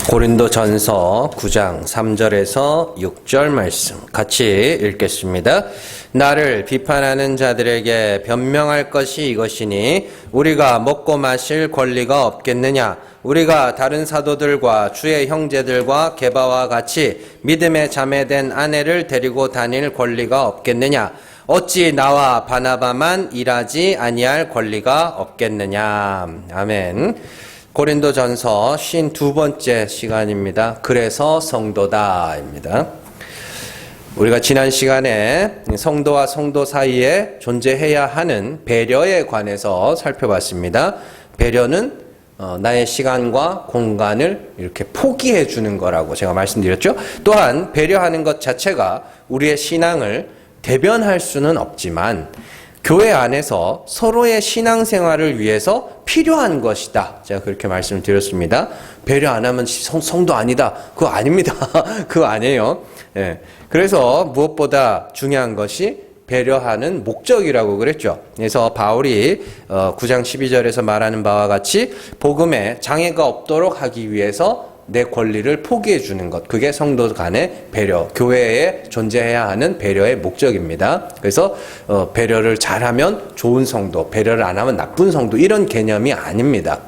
고린도전서 9장 3절에서 6절 말씀 같이 읽겠습니다. 나를 비판하는 자들에게 변명할 것이 이것이니 우리가 먹고 마실 권리가 없겠느냐? 우리가 다른 사도들과 주의 형제들과 게바와 같이 믿음에 자매된 아내를 데리고 다닐 권리가 없겠느냐? 어찌 나와 바나바만 일하지 아니할 권리가 없겠느냐? 아멘. 고린도전서 52번째 시간입니다. 그래서 성도다입니다. 우리가 지난 시간에 성도와 성도 사이에 존재해야 하는 배려에 관해서 살펴봤습니다. 배려는 나의 시간과 공간을 이렇게 포기해 주는 거라고 제가 말씀드렸죠. 또한 배려하는 것 자체가 우리의 신앙을 대변할 수는 없지만 교회 안에서 서로의 신앙생활을 위해서 필요한 것이다. 제가 그렇게 말씀을 드렸습니다. 배려 안 하면 성도 아니다. 그거 아닙니다. 그거 아니에요. 예. 그래서 무엇보다 중요한 것이 배려하는 목적이라고 그랬죠. 그래서 바울이 9장 12절에서 말하는 바와 같이 복음에 장애가 없도록 하기 위해서 내 권리를 포기해 주는 것, 그게 성도 간의 배려, 교회에 존재해야 하는 배려의 목적입니다. 그래서 배려를 잘하면 좋은 성도, 배려를 안 하면 나쁜 성도, 이런 개념이 아닙니다.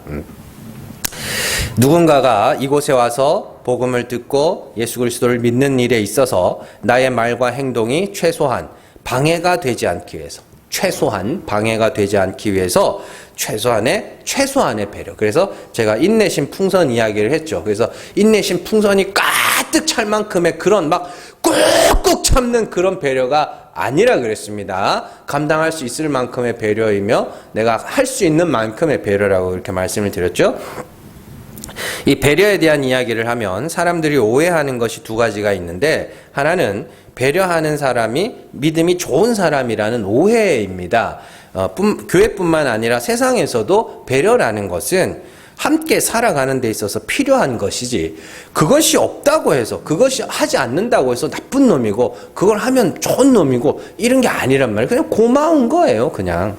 누군가가 이곳에 와서 복음을 듣고 예수 그리스도를 믿는 일에 있어서 나의 말과 행동이 최소한 방해가 되지 않기 위해서, 최소한의 배려. 그래서 제가 인내심 풍선 이야기를 했죠. 그래서 인내심 풍선이 가득 찰 만큼의 그런 막 꾹꾹 참는 그런 배려가 아니라 그랬습니다. 감당할 수 있을 만큼의 배려이며 내가 할 수 있는 만큼의 배려라고 그렇게 말씀을 드렸죠. 이 배려에 대한 이야기를 하면 사람들이 오해하는 것이 두 가지가 있는데, 하나는 배려하는 사람이 믿음이 좋은 사람이라는 오해입니다. 교회뿐만 아니라 세상에서도 배려라는 것은 함께 살아가는 데 있어서 필요한 것이지, 그것이 없다고 해서, 그것이 하지 않는다고 해서 나쁜 놈이고 그걸 하면 좋은 놈이고 이런 게 아니란 말이에요. 그냥 고마운 거예요. 그냥.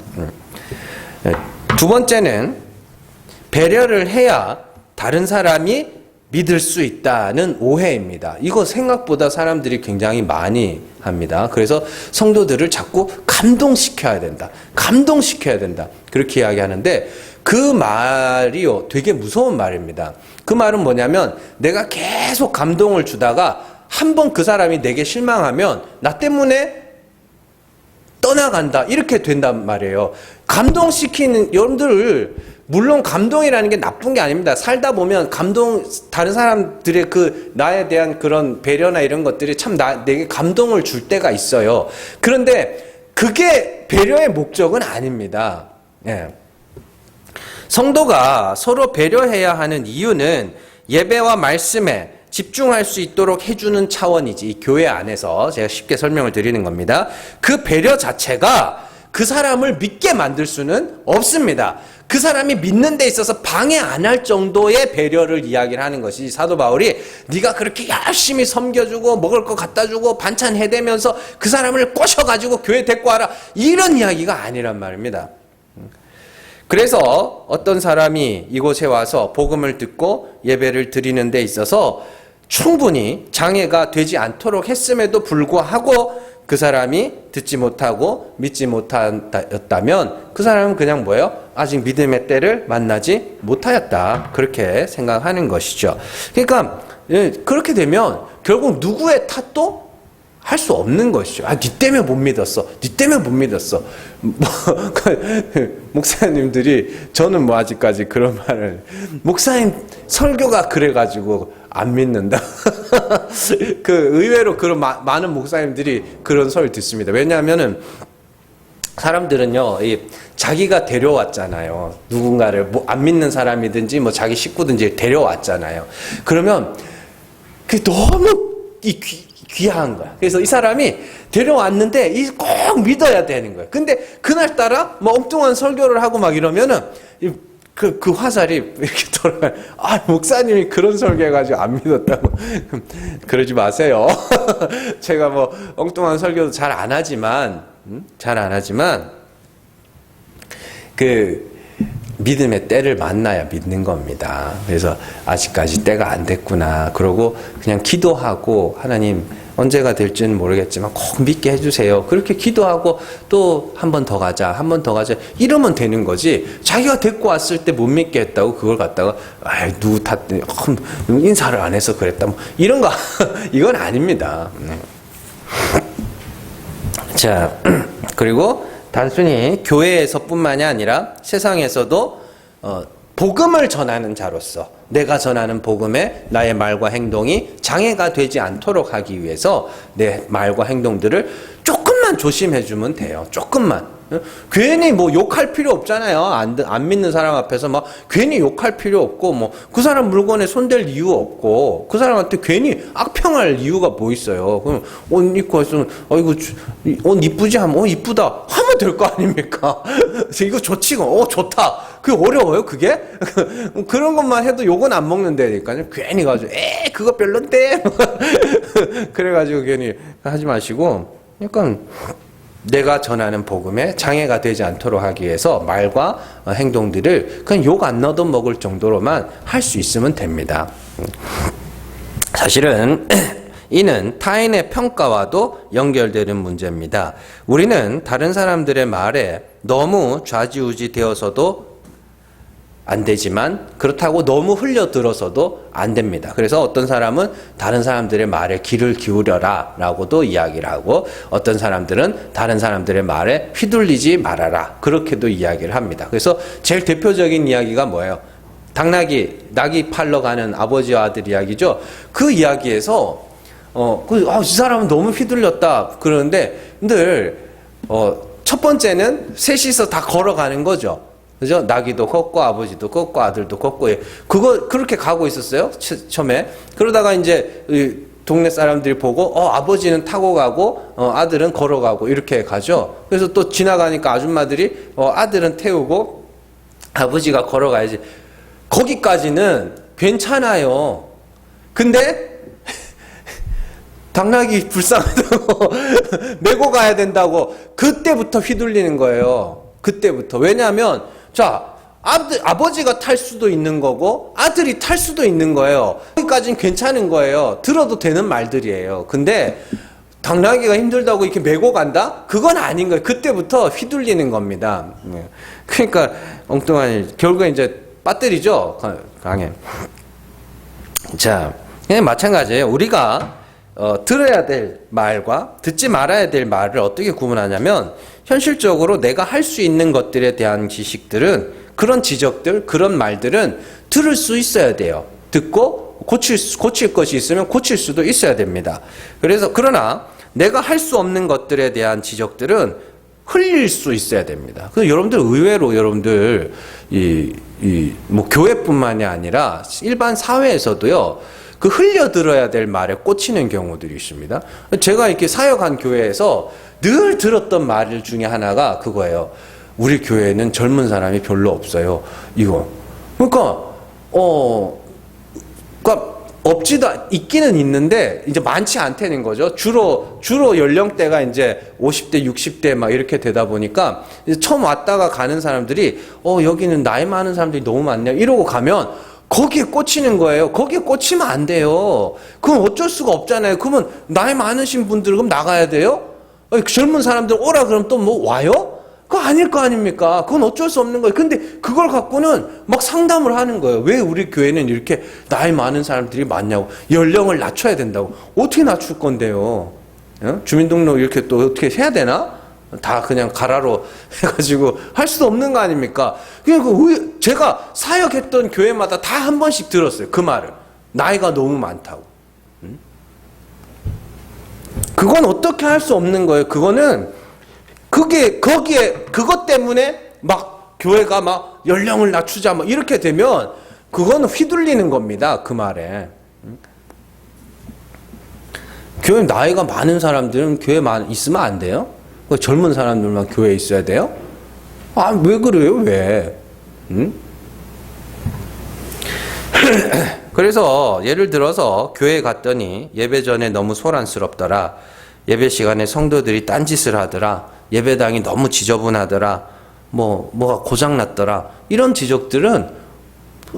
두 번째는 배려를 해야 다른 사람이 믿을 수 있다는 오해입니다. 이거 생각보다 사람들이 굉장히 많이 합니다. 그래서 성도들을 자꾸 감동시켜야 된다. 그렇게 이야기하는데 그 말이요, 되게 무서운 말입니다. 그 말은 뭐냐면 내가 계속 감동을 주다가 한번 그 사람이 내게 실망하면 나 때문에 떠나간다, 이렇게 된단 말이에요. 감동시키는, 여러분들 물론 감동이라는 게 나쁜 게 아닙니다. 살다 보면 다른 사람들의 나에 대한 그런 배려나 이런 것들이 참 내게 감동을 줄 때가 있어요. 그런데 그게 배려의 목적은 아닙니다. 예. 성도가 서로 배려해야 하는 이유는 예배와 말씀에 집중할 수 있도록 해주는 차원이지, 이 교회 안에서 제가 쉽게 설명을 드리는 겁니다. 그 배려 자체가 그 사람을 믿게 만들 수는 없습니다. 그 사람이 믿는 데 있어서 방해 안 할 정도의 배려를 이야기를 하는 것이, 사도 바울이 네가 그렇게 열심히 섬겨주고 먹을 거 갖다 주고 반찬 해대면서 그 사람을 꼬셔가지고 교회 데리고 와라, 이런 이야기가 아니란 말입니다. 그래서 어떤 사람이 이곳에 와서 복음을 듣고 예배를 드리는 데 있어서 충분히 장애가 되지 않도록 했음에도 불구하고 그 사람이 듣지 못하고 믿지 못하였다면 그 사람은 그냥 뭐예요? 아직 믿음의 때를 만나지 못하였다, 그렇게 생각하는 것이죠. 그러니까 그렇게 되면 결국 누구의 탓도 할 수 없는 것이죠. 니 때문에 못 믿었어. 목사님들이, 저는 아직까지 그런 말을, 목사님 설교가 그래가지고 안 믿는다. 의외로 그런 많은 목사님들이 그런 소리를 듣습니다. 왜냐하면은 사람들은요, 자기가 데려왔잖아요. 누군가를 안 믿는 사람이든지 자기 식구든지 데려왔잖아요. 그러면 그게 너무 귀한 거야. 그래서 이 사람이 데려왔는데 꼭 믿어야 되는 거야. 근데 그날따라 엉뚱한 설교를 하고 이러면은 그 화살이 이렇게 돌아가요. 목사님이 그런 설교해가지고 안 믿었다고. 그러지 마세요. 제가 엉뚱한 설교도 잘 안 하지만 믿음의 때를 만나야 믿는 겁니다. 그래서 아직까지 때가 안 됐구나. 그러고 그냥 기도하고 하나님 언제가 될지는 모르겠지만 꼭 믿게 해주세요. 그렇게 기도하고 또 한 번 더 가자, 한 번 더 가자 이러면 되는 거지. 자기가 데리고 왔을 때 못 믿게 했다고 그걸 갖다가 누구 탓 인사를 안 해서 그랬다 뭐 이런 거 이건 아닙니다. 자, 그리고 단순히 교회에서뿐만이 아니라 세상에서도 복음을 전하는 자로서 내가 전하는 복음에 나의 말과 행동이 장애가 되지 않도록 하기 위해서 내 말과 행동들을 조금만 조심해주면 돼요. 조금만. 괜히 뭐 욕할 필요 없잖아요. 안 믿는 사람 앞에서 막 괜히 욕할 필요 없고 뭐 그 사람 물건에 손댈 이유 없고 그 사람한테 괜히 악평할 이유가 뭐 있어요. 그럼 옷 입고 있으면 이거 옷 이쁘지 하면 이쁘다 하면 될 거 아닙니까? 이거 좋지 좋다. 그게 어려워요 그게? 그런 것만 해도 욕은 안 먹는다니까요. 괜히 가지고 그거 별론데 그래가지고 괜히 하지 마시고 약간 내가 전하는 복음에 장애가 되지 않도록 하기 위해서 말과 행동들을 그냥 욕 안 넣어도 먹을 정도로만 할 수 있으면 됩니다. 사실은 이는 타인의 평가와도 연결되는 문제입니다. 우리는 다른 사람들의 말에 너무 좌지우지 되어서도 안 되지만 그렇다고 너무 흘려들어서도 안 됩니다. 그래서 어떤 사람은 다른 사람들의 말에 귀를 기울여라 라고도 이야기를 하고 어떤 사람들은 다른 사람들의 말에 휘둘리지 말아라 그렇게도 이야기를 합니다. 그래서 제일 대표적인 이야기가 뭐예요? 낙이 팔러 가는 아버지와 아들 이야기죠. 그 이야기에서 이 사람은 너무 휘둘렸다 그러는데 늘 첫 번째는 셋이서 다 걸어가는 거죠. 그죠? 나귀도 걷고 아버지도 걷고 아들도 걷고 그렇게 가고 있었어요. 처음에. 그러다가 이제 동네 사람들이 보고 아버지는 타고 가고 아들은 걸어가고 이렇게 가죠. 그래서 또 지나가니까 아줌마들이 아들은 태우고 아버지가 걸어가야지. 거기까지는 괜찮아요. 근데 당나귀 불쌍하다고 메고 가야 된다고 그때부터 휘둘리는 거예요. 그때부터. 왜냐하면 자, 아버지가 탈 수도 있는 거고 아들이 탈 수도 있는 거예요. 거기까지는 괜찮은 거예요. 들어도 되는 말들이에요. 근데 당나귀가 힘들다고 이렇게 메고 간다? 그건 아닌 거예요. 그때부터 휘둘리는 겁니다. 그러니까 엉뚱한 결국에 이제 빠뜨리죠. 강해. 자, 마찬가지예요. 우리가 들어야 될 말과 듣지 말아야 될 말을 어떻게 구분하냐면 현실적으로 내가 할 수 있는 것들에 대한 지식들은 그런 지적들, 그런 말들은 들을 수 있어야 돼요. 듣고 고칠 것이 있으면 고칠 수도 있어야 됩니다. 그러나 내가 할 수 없는 것들에 대한 지적들은 흘릴 수 있어야 됩니다. 그래서 여러분들 의외로 여러분들 뭐 교회뿐만이 아니라 일반 사회에서도요. 그 흘려들어야 될 말에 꽂히는 경우들이 있습니다. 제가 이렇게 사역한 교회에서 늘 들었던 말 중에 하나가 그거예요. 우리 교회에는 젊은 사람이 별로 없어요. 이거. 그러니까 있기는 있는데 이제 많지 않다는 거죠. 주로 연령대가 이제 50대, 60대 막 이렇게 되다 보니까 이제 처음 왔다가 가는 사람들이 여기는 나이 많은 사람들이 너무 많네요. 이러고 가면 거기에 꽂히는 거예요. 거기에 꽂히면 안 돼요. 그럼 어쩔 수가 없잖아요. 그러면 나이 많으신 분들 그럼 나가야 돼요? 젊은 사람들 오라 그러면 또 뭐 와요? 그거 아닐 거 아닙니까? 그건 어쩔 수 없는 거예요. 근데 그걸 갖고는 막 상담을 하는 거예요. 왜 우리 교회는 이렇게 나이 많은 사람들이 많냐고. 연령을 낮춰야 된다고. 어떻게 낮출 건데요? 주민등록 이렇게 또 어떻게 해야 되나? 다 그냥 가라로 해가지고 할 수도 없는 거 아닙니까? 제가 사역했던 교회마다 다 한 번씩 들었어요. 그 말을. 나이가 너무 많다고. 그건 어떻게 할 수 없는 거예요. 그거는 그것 때문에 막 교회가 막 연령을 낮추자 막 이렇게 되면 그거는 휘둘리는 겁니다. 그 말에. 교회 나이가 많은 사람들은 교회에 있으면 안 돼요? 젊은 사람들만 교회에 있어야 돼요? 왜 그래요? 왜? 그래서 예를 들어서 교회에 갔더니 예배 전에 너무 소란스럽더라. 예배 시간에 성도들이 딴짓을 하더라. 예배당이 너무 지저분하더라. 뭐가 고장났더라. 이런 지적들은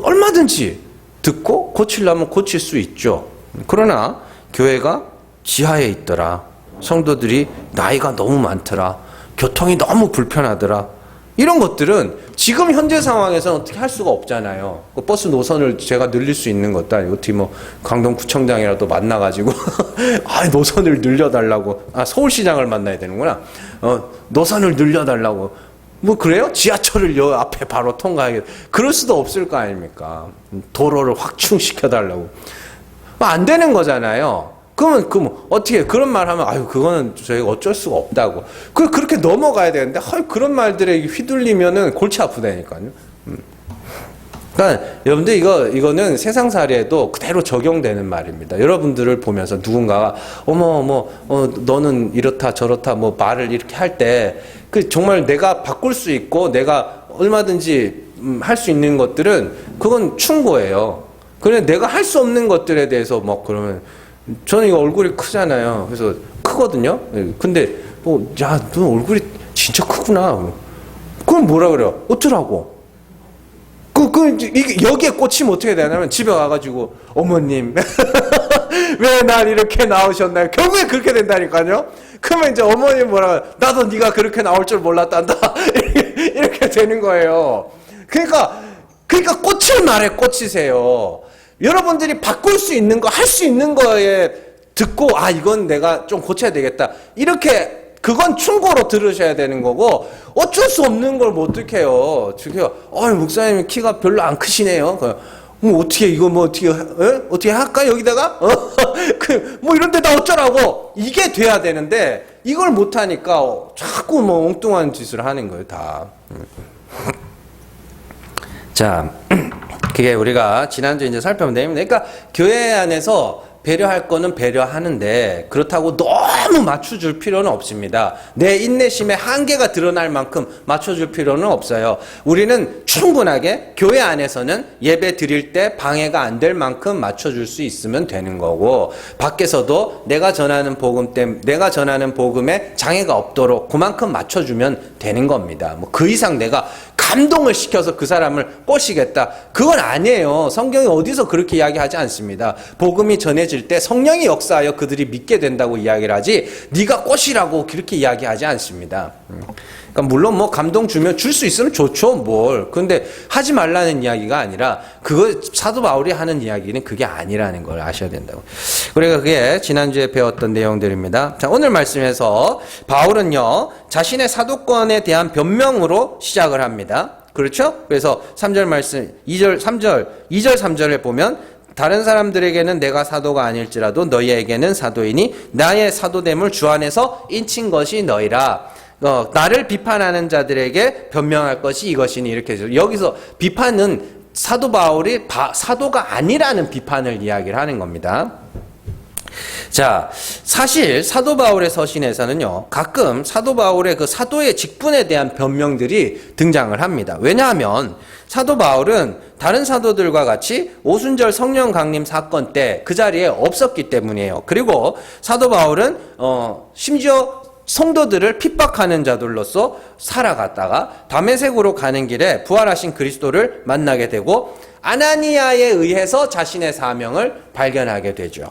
얼마든지 듣고 고치려면 고칠 수 있죠. 그러나 교회가 지하에 있더라. 성도들이 나이가 너무 많더라. 교통이 너무 불편하더라. 이런 것들은 지금 현재 상황에서는 어떻게 할 수가 없잖아요. 그 버스 노선을 제가 늘릴 수 있는 것도 아니고 어떻게 뭐 강동구청장이라도 만나가지고 노선을 늘려달라고. 서울시장을 만나야 되는구나. 노선을 늘려달라고. 뭐 그래요? 지하철을 여 앞에 바로 통과하게. 그럴 수도 없을 거 아닙니까? 도로를 확충시켜달라고. 안 되는 거잖아요. 그러면 어떻게 그런 말 하면 그거는 저희가 어쩔 수가 없다고. 그렇게 넘어가야 되는데 그런 말들에 휘둘리면은 골치 아프다니까요. 그러니까 여러분들 이거는 세상 사례에도 그대로 적용되는 말입니다. 여러분들을 보면서 누군가가 너는 이렇다 저렇다 뭐 말을 이렇게 할 때 정말 내가 바꿀 수 있고 내가 얼마든지 할 수 있는 것들은 그건 충고예요. 그런데 내가 할 수 없는 것들에 대해서 그러면 저는 이거 얼굴이 크잖아요. 그래서 크거든요. 근데 너 얼굴이 진짜 크구나. 그럼 뭐라 그래요? 어쩌라고? 여기에 꽂히면 어떻게 되냐면 집에 와가지고 어머님 왜 날 이렇게 낳으셨나요? 결국에 그렇게 된다니까요. 그러면 이제 어머님 뭐라 나도 네가 그렇게 나올 줄 몰랐단다. 이렇게 되는 거예요. 그러니까 꽂힐 말에 꽂히세요. 여러분들이 바꿀 수 있는 거, 할 수 있는 거에 듣고 이건 내가 좀 고쳐야 되겠다. 이렇게 그건 충고로 들으셔야 되는 거고 어쩔 수 없는 걸 뭐 어떡해요. 목사님 키가 별로 안 크시네요. 어떻게 할까 여기다가? 이런 데다 어쩌라고. 이게 돼야 되는데 이걸 못 하니까 자꾸 엉뚱한 짓을 하는 거예요, 다. 자, 그게 우리가 지난주에 이제 살펴본 내용입니다. 그러니까 교회 안에서 배려할 거는 배려하는데 그렇다고 너무 맞춰줄 필요는 없습니다. 내 인내심의 한계가 드러날 만큼 맞춰줄 필요는 없어요. 우리는 충분하게 교회 안에서는 예배 드릴 때 방해가 안 될 만큼 맞춰줄 수 있으면 되는 거고 밖에서도 내가 전하는 복음에 장애가 없도록 그만큼 맞춰주면 되는 겁니다. 그 이상 내가 감동을 시켜서 그 사람을 꼬시겠다. 그건 아니에요. 성경이 어디서 그렇게 이야기하지 않습니다. 복음이 전해질 때 성령이 역사하여 그들이 믿게 된다고 이야기를 하지 네가 꼬시라고 그렇게 이야기하지 않습니다. 그러니까 물론 감동 주면 줄 수 있으면 좋죠. 뭘. 근데 하지 말라는 이야기가 아니라 사도 바울이 하는 이야기는 그게 아니라는 걸 아셔야 된다고. 우리가 그게 지난주에 배웠던 내용들입니다. 자, 오늘 말씀에서 바울은요. 자신의 사도권에 대한 변명으로 시작을 합니다. 그렇죠? 그래서 3절 말씀 2절 3절에 보면 다른 사람들에게는 내가 사도가 아닐지라도 너희에게는 사도이니 나의 사도됨을 주 안에서 인친 것이 너희라. 나를 비판하는 자들에게 변명할 것이 이것이니 이렇게 해서 여기서 비판은 사도 바울이 사도가 아니라는 비판을 이야기를 하는 겁니다. 자, 사실 사도 바울의 서신에서는요, 가끔 사도 바울의 그 사도의 직분에 대한 변명들이 등장을 합니다. 왜냐하면 사도 바울은 다른 사도들과 같이 오순절 성령 강림 사건 때 그 자리에 없었기 때문이에요. 그리고 사도 바울은 심지어 성도들을 핍박하는 자들로서 살아갔다가 다메섹으로 가는 길에 부활하신 그리스도를 만나게 되고 아나니아에 의해서 자신의 사명을 발견하게 되죠.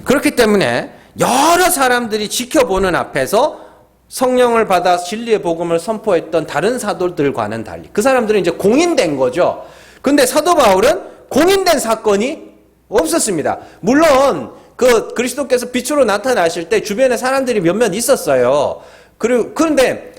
그렇기 때문에 여러 사람들이 지켜보는 앞에서 성령을 받아 진리의 복음을 선포했던 다른 사도들과는 달리 그 사람들은 이제 공인된 거죠. 근데 사도 바울은 공인된 사건이 없었습니다. 물론 그리스도께서 빛으로 나타나실 때 주변에 사람들이 몇몇 있었어요. 그런데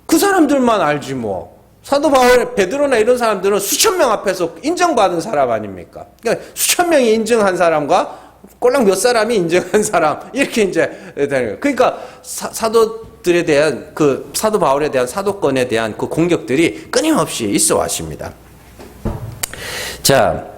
그 사람들만 알지 뭐. 사도 바울, 베드로나 이런 사람들은 수천 명 앞에서 인정받은 사람 아닙니까? 그러니까 수천 명이 인정한 사람과 꼴랑 몇 사람이 인정한 사람 이렇게 이제 되는 거예요. 그러니까 사도들에 대한 사도 바울에 대한 사도권에 대한 그 공격들이 끊임없이 있어 왔습니다. 자.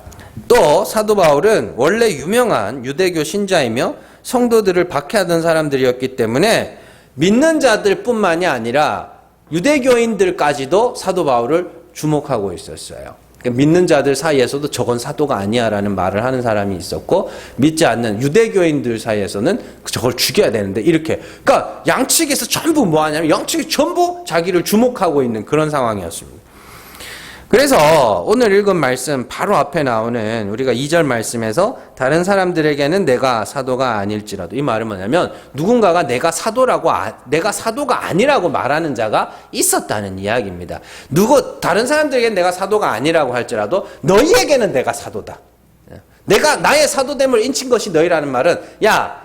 또 사도 바울은 원래 유명한 유대교 신자이며 성도들을 박해하던 사람들이었기 때문에 믿는 자들 뿐만이 아니라 유대교인들까지도 사도 바울을 주목하고 있었어요. 믿는 자들 사이에서도 저건 사도가 아니야라는 말을 하는 사람이 있었고, 믿지 않는 유대교인들 사이에서는 저걸 죽여야 되는데 이렇게. 그러니까 양측에서 전부 뭐 하냐면 양측이 전부 자기를 주목하고 있는 그런 상황이었습니다. 그래서 오늘 읽은 말씀 바로 앞에 나오는 우리가 2절 말씀에서 다른 사람들에게는 내가 사도가 아닐지라도, 이 말은 뭐냐면 누군가가 내가 사도가 아니라고 말하는 자가 있었다는 이야기입니다. 다른 사람들에게는 내가 사도가 아니라고 할지라도 너희에게는 내가 사도다. 내가 나의 사도됨을 인친 것이 너희라는 말은, 야,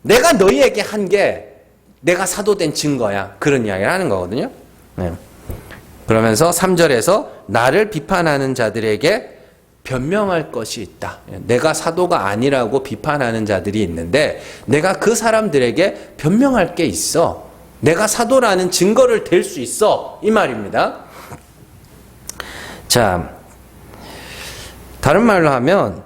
내가 너희에게 한 게 내가 사도된 증거야. 그런 이야기를 하는 거거든요. 네. 그러면서 3절에서 나를 비판하는 자들에게 변명할 것이 있다. 내가 사도가 아니라고 비판하는 자들이 있는데 내가 그 사람들에게 변명할 게 있어. 내가 사도라는 증거를 댈 수 있어. 이 말입니다. 자, 다른 말로 하면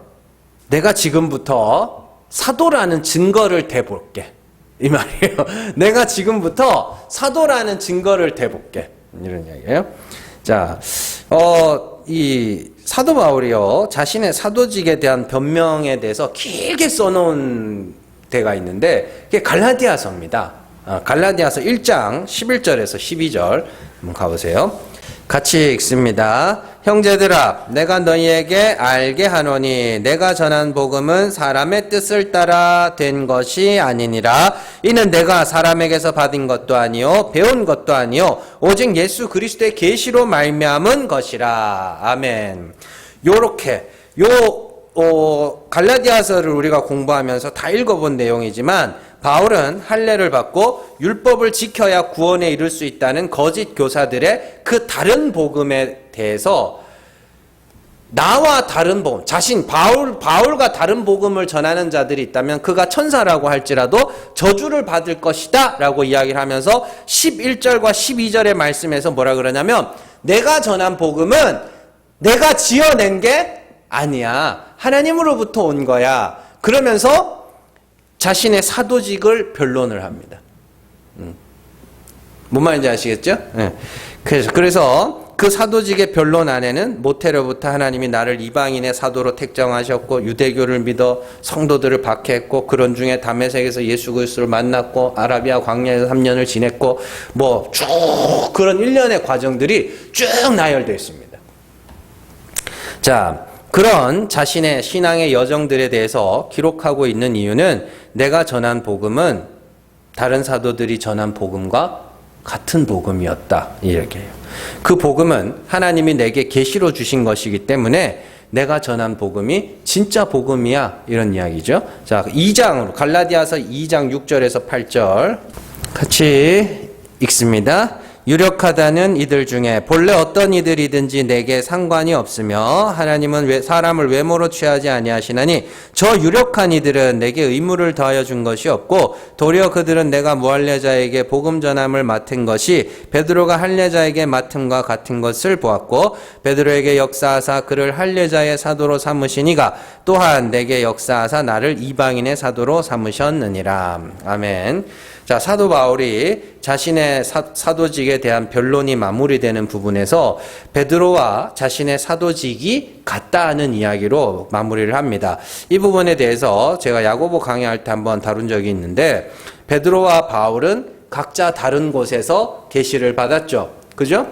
내가 지금부터 사도라는 증거를 대볼게. 이 말이에요. 내가 지금부터 사도라는 증거를 대볼게. 이런 이야기예요. 자, 이 사도 바울이요, 자신의 사도직에 대한 변명에 대해서 길게 써놓은 데가 있는데, 그게 갈라디아서입니다. 갈라디아서 1장 11절에서 12절 한번 가보세요. 같이 읽습니다. 형제들아, 내가 너희에게 알게 하노니 내가 전한 복음은 사람의 뜻을 따라 된 것이 아니니라. 이는 내가 사람에게서 받은 것도 아니요 배운 것도 아니요 오직 예수 그리스도의 계시로 말미암은 것이라. 아멘. 요렇게 갈라디아서를 우리가 공부하면서 다 읽어본 내용이지만, 바울은 할례를 받고 율법을 지켜야 구원에 이를 수 있다는 거짓 교사들의 그 다른 복음에 대해서, 나와 다른 복음, 바울과 다른 복음을 전하는 자들이 있다면 그가 천사라고 할지라도 저주를 받을 것이다 라고 이야기를 하면서 11절과 12절의 말씀에서 뭐라 그러냐면, 내가 전한 복음은 내가 지어낸 게 아니야. 하나님으로부터 온 거야. 그러면서 자신의 사도직을 변론을 합니다. 뭔 말인지 아시겠죠? 네. 그래서 그 사도직의 변론 안에는 모태로부터 하나님이 나를 이방인의 사도로 택정하셨고 유대교를 믿어 성도들을 박해했고 그런 중에 다메섹에서 예수 그리스도를 만났고 아라비아 광야에서 3년을 지냈고 뭐 쭉 그런 일련의 과정들이 쭉 나열되어 있습니다. 자, 그런 자신의 신앙의 여정들에 대해서 기록하고 있는 이유는 내가 전한 복음은 다른 사도들이 전한 복음과 같은 복음이었다. 이렇게 해요. 그 복음은 하나님이 내게 계시로 주신 것이기 때문에 내가 전한 복음이 진짜 복음이야. 이런 이야기죠. 자, 2장으로 갈라디아서 2장 6절에서 8절 같이 읽습니다. 유력하다는 이들 중에 본래 어떤 이들이든지 내게 상관이 없으며 하나님은 사람을 외모로 취하지 아니하시나니 저 유력한 이들은 내게 의무를 더하여 준 것이 없고 도리어 그들은 내가 무할례자에게 복음 전함을 맡은 것이 베드로가 할례자에게 맡음과 같은 것을 보았고 베드로에게 역사하사 그를 할례자의 사도로 삼으시니가 또한 내게 역사하사 나를 이방인의 사도로 삼으셨느니라. 아멘. 자, 사도 바울이 자신의 사도직에 대한 변론이 마무리되는 부분에서 베드로와 자신의 사도직이 같다는 이야기로 마무리를 합니다. 이 부분에 대해서 제가 야고보 강의할 때 한번 다룬 적이 있는데, 베드로와 바울은 각자 다른 곳에서 계시를 받았죠. 그죠?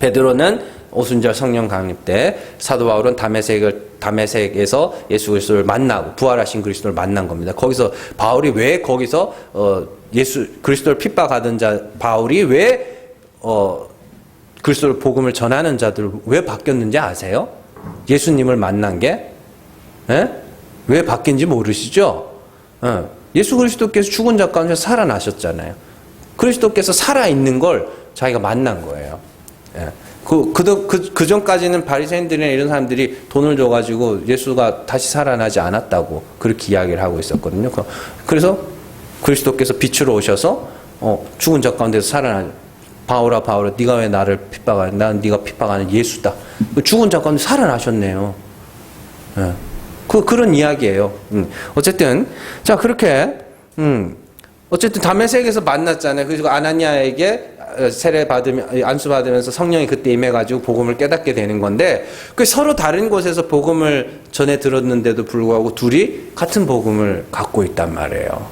베드로는 오순절 성령 강림 때, 사도 바울은 다메섹에서 예수 그리스도를 만나고 부활하신 그리스도를 만난 겁니다. 거기서 바울이 왜 거기서 예수 그리스도를 핍박하던 자 바울이 왜 그리스도를 복음을 전하는 자들 왜 바뀌었는지 아세요? 예수님을 만난 게 왜 바뀐지 모르시죠? 예수 그리스도께서 죽은 자 가운데 살아나셨잖아요. 그리스도께서 살아있는 걸 자기가 만난 거예요. 그 전까지는 바리새인들이나 이런 사람들이 돈을 줘가지고 예수가 다시 살아나지 않았다고 그렇게 이야기를 하고 있었거든요. 그래서 그리스도께서 빛으로 오셔서 죽은 자 가운데서 살아나, 바울아 네가 왜 나를 핍박하냐? 난 네가 핍박하는 예수다. 죽은 자 가운데 살아나셨네요. 그런 이야기예요. 어쨌든 자, 그렇게 어쨌든 다메섹에서 만났잖아요. 그래서 아나니아에게 세례 받으면 안수 받으면서 성령이 그때 임해가지고 복음을 깨닫게 되는 건데, 그 서로 다른 곳에서 복음을 전해 들었는데도 불구하고 둘이 같은 복음을 갖고 있단 말이에요.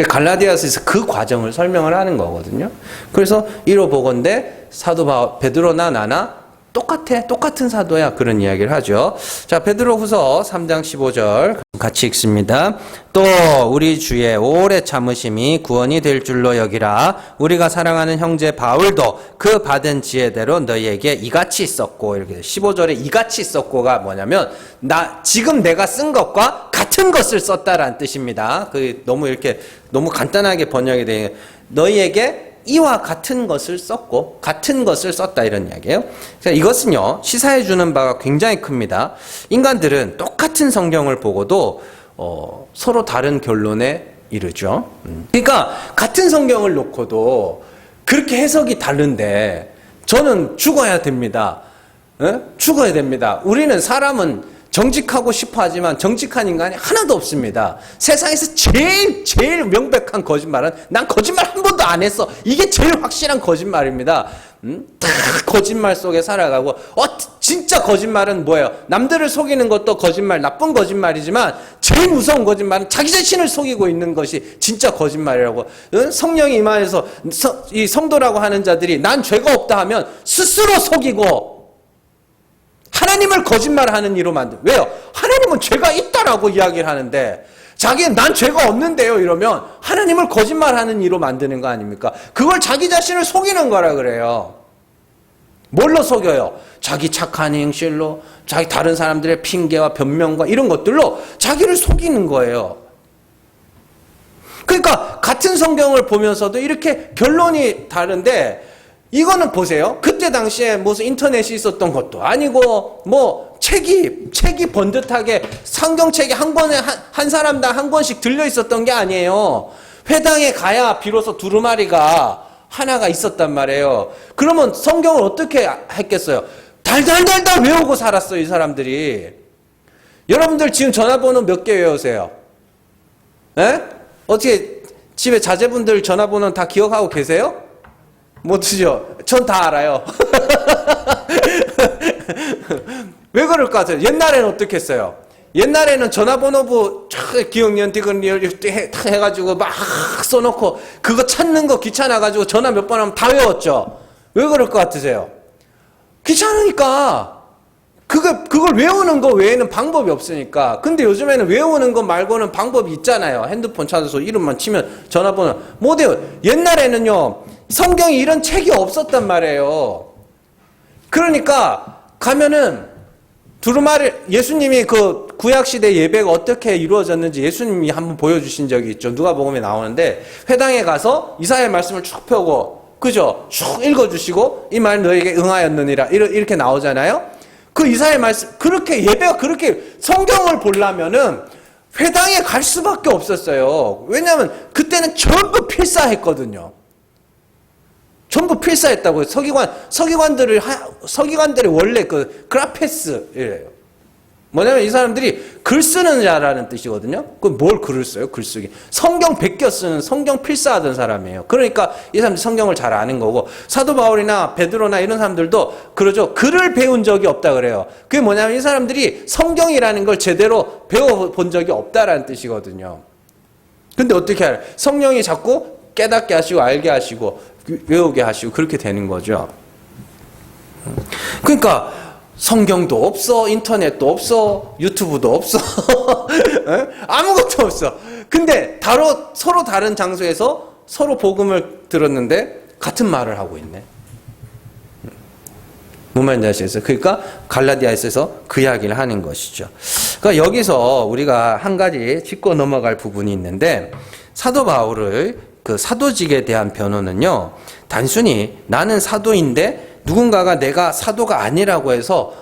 갈라디아서에서 그 과정을 설명을 하는 거거든요. 그래서 이로 보건대 사도 베드로나 나나 똑같은 사도야, 그런 이야기를 하죠. 자, 베드로후서 3장 15절 같이 읽습니다. 또 우리 주의 오래 참으심이 구원이 될 줄로 여기라. 우리가 사랑하는 형제 바울도 그 받은 지혜대로 너희에게 이같이 썼고, 이렇게 15절에 이같이 썼고가 뭐냐면 지금 내가 쓴 것과 같은 것을 썼다라는 뜻입니다. 그 너무 간단하게 번역이 돼. 너희에게 이와 같은 것을 썼고 같은 것을 썼다, 이런 이야기예요. 이것은요, 시사해 주는 바가 굉장히 큽니다. 인간들은 똑같은 성경을 보고도 서로 다른 결론에 이르죠. 그러니까 같은 성경을 놓고도 그렇게 해석이 다른데 저는 죽어야 됩니다. 죽어야 됩니다. 우리는 사람은 정직하고 싶어 하지만 정직한 인간이 하나도 없습니다. 세상에서 제일 명백한 거짓말은 난 거짓말 한 번도 안 했어, 이게 제일 확실한 거짓말입니다. 다 거짓말 속에 살아가고, 진짜 거짓말은 뭐예요? 남들을 속이는 것도 거짓말, 나쁜 거짓말이지만 제일 무서운 거짓말은 자기 자신을 속이고 있는 것이 진짜 거짓말이라고. 성령이 임하여서 이 성도라고 하는 자들이 난 죄가 없다 하면 스스로 속이고 하나님을 거짓말하는 이로 만든. 왜요? 하나님은 죄가 있다라고 이야기를 하는데 자기는 난 죄가 없는데요 이러면 하나님을 거짓말하는 이로 만드는 거 아닙니까? 그걸 자기 자신을 속이는 거라 그래요. 뭘로 속여요? 자기 착한 행실로, 자기 다른 사람들의 핑계와 변명과 이런 것들로 자기를 속이는 거예요. 그러니까 같은 성경을 보면서도 이렇게 결론이 다른데, 이거는 보세요. 그때 당시에 무슨 인터넷이 있었던 것도 아니고, 뭐 책이 번듯하게 성경책이 한 권에 한 사람당 한 권씩 들려 있었던 게 아니에요. 회당에 가야 비로소 두루마리가 하나가 있었단 말이에요. 그러면 성경을 어떻게 했겠어요? 달달달달 외우고 살았어요, 이 사람들이. 여러분들 지금 전화번호 몇 개 외우세요? 에? 어떻게 집에 자제분들 전화번호 다 기억하고 계세요? 못쓰죠? 전 다 알아요. 왜 그럴 것 같아요? 옛날에는 어떻게 했어요? 옛날에는 전화번호부 기억년 디귿리얼 해가지고 막 써놓고 그거 찾는 거 귀찮아가지고 전화 몇 번 하면 다 외웠죠? 왜 그럴 것 같으세요? 귀찮으니까. 그걸 외우는 거 외에는 방법이 없으니까. 근데 요즘에는 외우는 거 말고는 방법이 있잖아요. 핸드폰 찾아서 이름만 치면 전화번호 못 외워요. 옛날에는요, 성경에 이런 책이 없었단 말이에요. 그러니까 가면은 두루마리, 예수님이 그 구약시대 예배가 어떻게 이루어졌는지 예수님이 한번 보여주신 적이 있죠. 누가복음에 나오는데, 회당에 가서 이사야의 말씀을 쭉 펴고, 그죠? 쭉 읽어주시고, 이 말 너에게 응하였느니라, 이렇게 나오잖아요. 그 이사야의 말씀, 그렇게 예배가 그렇게 성경을 보려면은 회당에 갈 수밖에 없었어요. 왜냐하면 그때는 전부 필사했거든요. 전부 필사했다고요. 서기관들의 원래 그 그라페스예요. 뭐냐면 이 사람들이 글 쓰는 자라는 뜻이거든요. 그럼 뭘 글을 써요? 글쓰기. 성경 베껴 쓰는, 성경 필사하던 사람이에요. 그러니까 이 사람들이 성경을 잘 아는 거고, 사도 바울이나 베드로나 이런 사람들도 그러죠. 글을 배운 적이 없다 그래요. 그게 뭐냐면 이 사람들이 성경이라는 걸 제대로 배워본 적이 없다라는 뜻이거든요. 근데 어떻게 알아요? 성령이 자꾸 깨닫게 하시고 알게 하시고 외우게 하시고 그렇게 되는 거죠. 그러니까 성경도 없어, 인터넷도 없어, 유튜브도 없어, 아무것도 없어. 근데 서로 다른 장소에서 서로 복음을 들었는데 같은 말을 하고 있네. 무슨 말인지 아시겠어요? 그러니까 갈라디아에서 그 이야기를 하는 것이죠. 그러니까 여기서 우리가 한 가지 짚고 넘어갈 부분이 있는데, 사도 바울의 그 사도직에 대한 변호는요, 단순히 나는 사도인데 누군가가 내가 사도가 아니라고 해서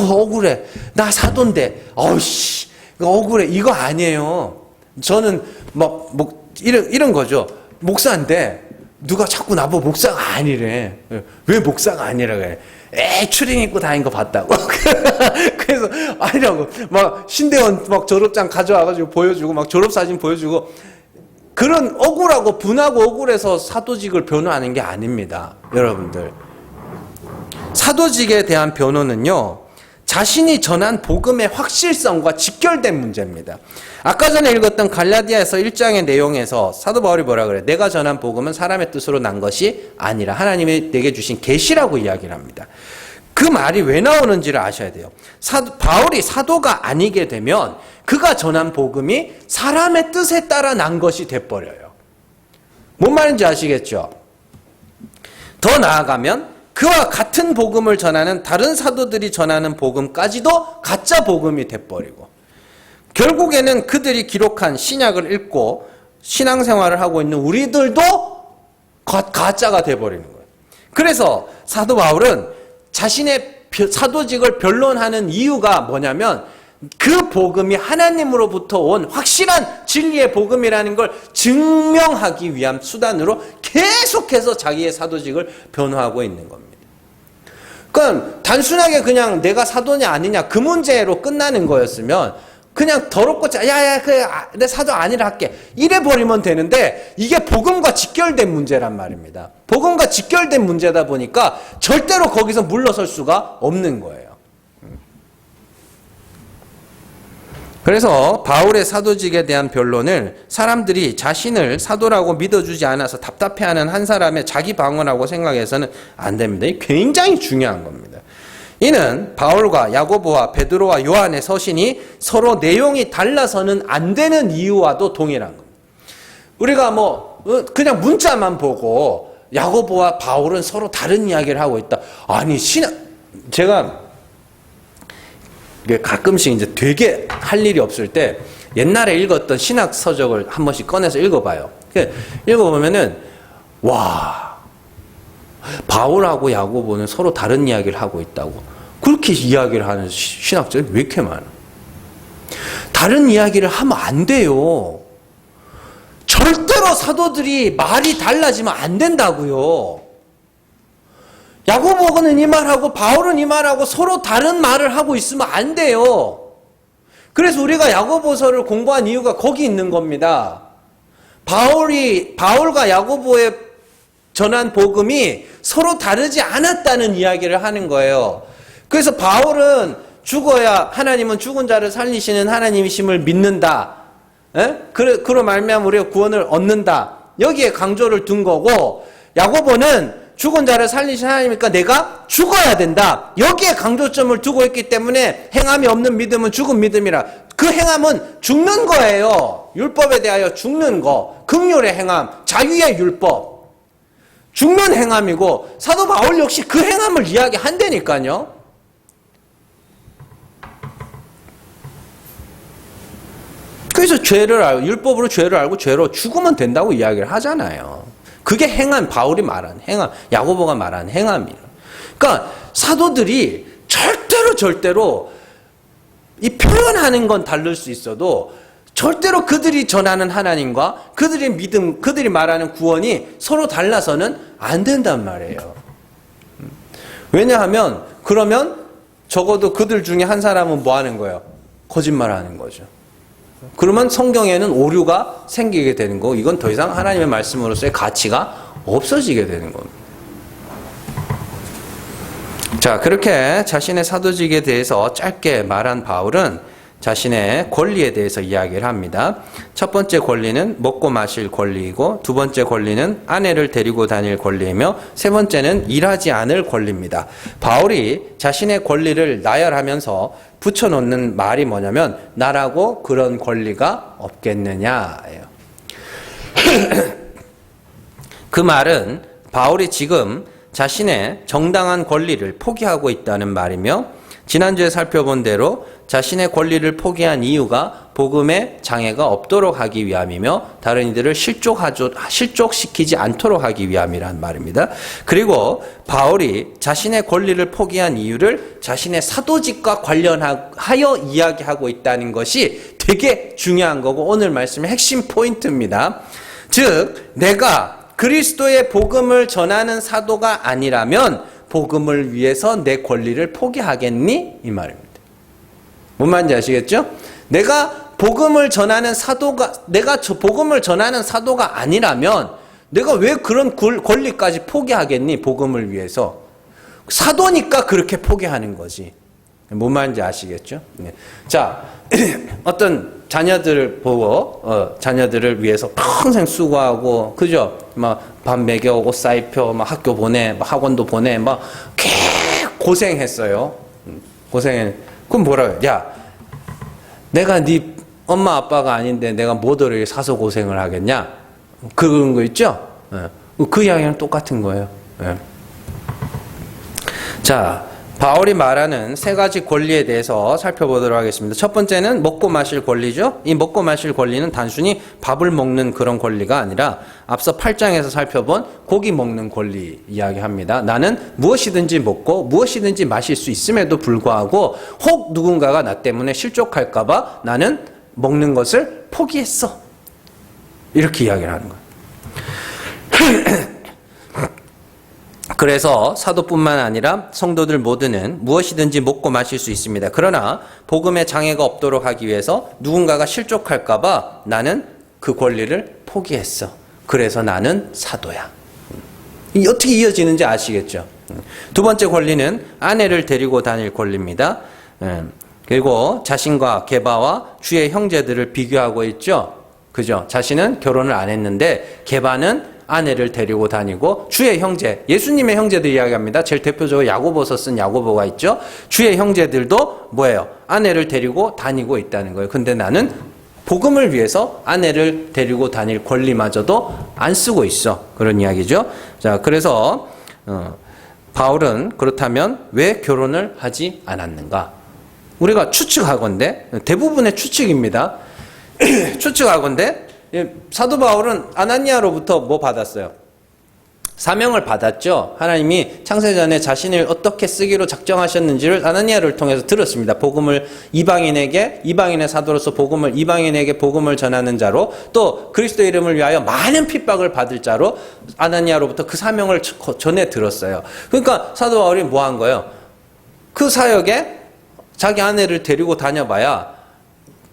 억울해, 나 사도인데 어우씨 억울해, 이거 아니에요. 저는 이런 거죠. 목사인데 누가 자꾸 나보고 목사가 아니래. 왜 목사가 아니라 그래? 추링 입고 다닌 거 봤다고. 그래서 아니라고. 막 신대원 막 졸업장 가져와가지고 보여주고, 막 졸업사진 보여주고, 그런 억울하고 분하고 억울해서 사도직을 변호하는 게 아닙니다. 여러분들. 사도직에 대한 변호는요, 자신이 전한 복음의 확실성과 직결된 문제입니다. 아까 전에 읽었던 갈라디아서 1장의 내용에서 사도 바울이 뭐라 그래요? 내가 전한 복음은 사람의 뜻으로 난 것이 아니라 하나님이 내게 주신 계시라고 이야기를 합니다. 그 말이 왜 나오는지를 아셔야 돼요. 바울이 사도가 아니게 되면 그가 전한 복음이 사람의 뜻에 따라 난 것이 돼버려요. 뭔 말인지 아시겠죠? 더 나아가면 그와 같은 복음을 전하는 다른 사도들이 전하는 복음까지도 가짜 복음이 돼버리고, 결국에는 그들이 기록한 신약을 읽고 신앙생활을 하고 있는 우리들도 가짜가 돼버리는 거예요. 그래서 사도 바울은 자신의 사도직을 변론하는 이유가 뭐냐면, 그 복음이 하나님으로부터 온 확실한 진리의 복음이라는 걸 증명하기 위한 수단으로 계속해서 자기의 사도직을 변호하고 있는 겁니다. 그러니까 단순하게 그냥 내가 사도냐 아니냐 그 문제로 끝나는 거였으면 그냥 더럽고 야야 그래 내 사도 아니라 할게 이래 버리면 되는데, 이게 복음과 직결된 문제란 말입니다. 복음과 직결된 문제다 보니까 절대로 거기서 물러설 수가 없는 거예요. 그래서 바울의 사도직에 대한 변론을 사람들이 자신을 사도라고 믿어주지 않아서 답답해하는 한 사람의 자기 방어라고 생각해서는 안 됩니다. 이게 굉장히 중요한 겁니다. 이는 바울과 야고보와 베드로와 요한의 서신이 서로 내용이 달라서는 안 되는 이유와도 동일한 겁니다. 우리가 그냥 문자만 보고 야고보와 바울은 서로 다른 이야기를 하고 있다. 아니 제가 가끔씩 이제 되게 할 일이 없을 때 옛날에 읽었던 신학 서적을 한 번씩 꺼내서 읽어봐요. 읽어보면은 와, 바울하고 야고보는 서로 다른 이야기를 하고 있다고 그렇게 이야기를 하는 신학자들이 왜 이렇게 많아? 다른 이야기를 하면 안 돼요. 절대로 사도들이 말이 달라지면 안 된다고요. 야고보는 이 말하고 바울은 이 말하고 서로 다른 말을 하고 있으면 안 돼요. 그래서 우리가 야고보서를 공부한 이유가 거기 있는 겁니다. 바울과 야고보의 전한 복음이 서로 다르지 않았다는 이야기를 하는 거예요. 그래서 바울은 죽어야 하나님은 죽은 자를 살리시는 하나님이심을 믿는다. 그로 말미암아 우리가 구원을 얻는다. 여기에 강조를 둔 거고, 야고보는 죽은 자를 살리신 하나님이니까 내가 죽어야 된다. 여기에 강조점을 두고 있기 때문에 행함이 없는 믿음은 죽은 믿음이라. 그 행함은 죽는 거예요. 율법에 대하여 죽는 거. 긍휼의 행함, 자유의 율법. 죽는 행함이고, 사도 바울 역시 그 행함을 이야기한다니까요. 그래서 죄를 알고, 율법으로 죄를 알고 죄로 죽으면 된다고 이야기를 하잖아요. 그게 행함, 바울이 말한 행함, 야고보가 말한 행함이에요. 그러니까 사도들이 절대로 이 표현하는 건 다를 수 있어도 절대로 그들이 전하는 하나님과 그들의 믿음, 그들이 말하는 구원이 서로 달라서는 안 된단 말이에요. 왜냐하면 그러면 적어도 그들 중에 한 사람은 뭐 하는 거예요? 거짓말하는 거죠. 그러면 성경에는 오류가 생기게 되는 거고, 이건 더 이상 하나님의 말씀으로서의 가치가 없어지게 되는 겁니다. 자, 그렇게 자신의 사도직에 대해서 짧게 말한 바울은 자신의 권리에 대해서 이야기를 합니다. 첫 번째 권리는 먹고 마실 권리이고, 두 번째 권리는 아내를 데리고 다닐 권리이며, 세 번째는 일하지 않을 권리입니다. 바울이 자신의 권리를 나열하면서 붙여놓는 말이 뭐냐면, 나라고 그런 권리가 없겠느냐예요. 그 말은 바울이 지금 자신의 정당한 권리를 포기하고 있다는 말이며, 지난주에 살펴본 대로 자신의 권리를 포기한 이유가 복음의 장애가 없도록 하기 위함이며, 다른 이들을 실족시키지 않도록 하기 위함이란 말입니다. 그리고 바울이 자신의 권리를 포기한 이유를 자신의 사도직과 관련하여 이야기하고 있다는 것이 되게 중요한 거고, 오늘 말씀의 핵심 포인트입니다. 즉, 내가 그리스도의 복음을 전하는 사도가 아니라면 복음을 위해서 내 권리를 포기하겠니? 이 말입니다. 뭔 말인지 아시겠죠? 내가 복음을 전하는 사도가, 내가 복음을 전하는 사도가 아니라면 내가 왜 그런 권리까지 포기하겠니? 복음을 위해서. 사도니까 그렇게 포기하는 거지. 뭔 말인지 아시겠죠? 네. 자, 어떤 자녀들을 보고, 자녀들을 위해서 평생 수고하고, 그죠? 막, 밥 먹여, 옷 사입혀, 막 학교 보내, 막 학원도 보내, 막, 고생했어요. 그럼 뭐라고 해? 야, 내가 네 엄마 아빠가 아닌데 내가 뭐들을 사서 고생을 하겠냐? 그런 거 있죠? 그 이야기는 똑같은 거예요. 자, 바울이 말하는 세 가지 권리에 대해서 살펴보도록 하겠습니다. 첫 번째는 먹고 마실 권리죠. 이 먹고 마실 권리는 단순히 밥을 먹는 그런 권리가 아니라 앞서 8장에서 살펴본 고기 먹는 권리 이야기합니다. 나는 무엇이든지 먹고 무엇이든지 마실 수 있음에도 불구하고 혹 누군가가 나 때문에 실족할까 봐 나는 먹는 것을 포기했어. 이렇게 이야기를 하는 거예요. 그래서 사도뿐만 아니라 성도들 모두는 무엇이든지 먹고 마실 수 있습니다. 그러나 복음에 장애가 없도록 하기 위해서 누군가가 실족할까 봐 나는 그 권리를 포기했어. 그래서 나는 사도야. 어떻게 이어지는지 아시겠죠? 두 번째 권리는 아내를 데리고 다닐 권리입니다. 그리고 자신과 게바와 주의 형제들을 비교하고 있죠. 그죠? 자신은 결혼을 안 했는데 게바는 아내를 데리고 다니고 주의 형제, 예수님의 형제들 이야기합니다. 제일 대표적으로 야고보서 쓴 야고보가 있죠. 주의 형제들도 뭐예요? 아내를 데리고 다니고 있다는 거예요. 근데 나는 복음을 위해서 아내를 데리고 다닐 권리마저도 안 쓰고 있어. 그런 이야기죠. 자, 그래서 바울은 그렇다면 왜 결혼을 하지 않았는가? 우리가 추측하건대, 대부분의 추측입니다. 추측하건대 사도 바울은 아나니아로부터 뭐 받았어요? 사명을 받았죠. 하나님이 창세전에 자신을 어떻게 쓰기로 작정하셨는지를 아나니아를 통해서 들었습니다. 복음을 이방인의 사도로서 이방인에게 복음을 전하는 자로, 또 그리스도 이름을 위하여 많은 핍박을 받을 자로 아나니아로부터 그 사명을 전해 들었어요. 그러니까 사도 바울이 뭐 한 거예요? 그 사역에 자기 아내를 데리고 다녀봐야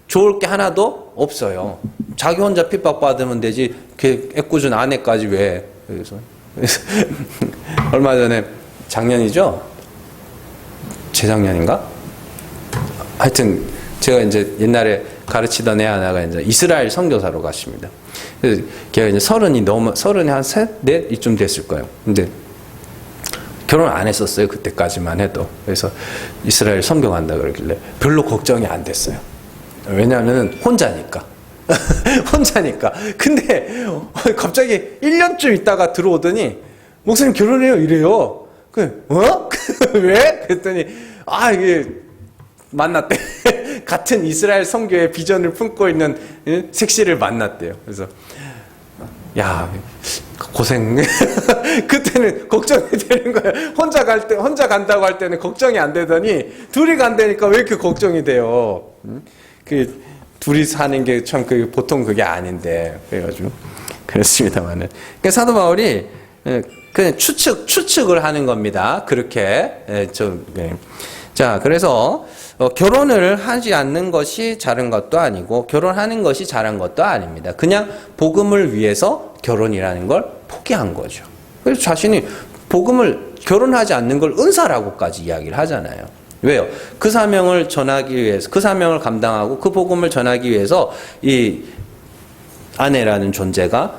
좋을 게 하나도 없어요. 자기 혼자 핍박받으면 되지, 애꿎은 아내까지 왜. 그래서 얼마 전에, 작년이죠? 재작년인가? 하여튼, 제가 이제 옛날에 가르치던 애 하나가 이제 이스라엘 선교사로 갔습니다. 그래서 걔가 이제 서른이 한 셋, 넷? 이쯤 됐을 거예요. 근데 결혼 안 했었어요. 그때까지만 해도. 그래서 이스라엘 선교 간다 그러길래 별로 걱정이 안 됐어요. 왜냐하면 혼자니까. 혼자니까. 근데 갑자기 1년쯤 있다가 들어오더니 목사님 결혼해요 이래요. 왜? 그랬더니 이게 만났대. 같은 이스라엘 선교의 비전을 품고 있는 색시를 만났대요. 그래서 야, 고생. 그때는 걱정이 되는 거예요. 혼자 간다고 할 때는 걱정이 안 되더니 둘이 간다니까 왜 이렇게 걱정이 돼요? 둘이 사는 게 참 보통 그게 아닌데. 그래가지고 그렇습니다만은. 그러니까 사도 바울이 그냥 추측을 하는 겁니다. 그렇게 자, 그래서 결혼을 하지 않는 것이 잘한 것도 아니고 결혼하는 것이 잘한 것도 아닙니다. 그냥 복음을 위해서 결혼이라는 걸 포기한 거죠. 그래서 자신이 결혼하지 않는 걸 은사라고까지 이야기를 하잖아요. 왜요? 그 사명을 전하기 위해서, 그 사명을 감당하고 그 복음을 전하기 위해서 이 아내라는 존재가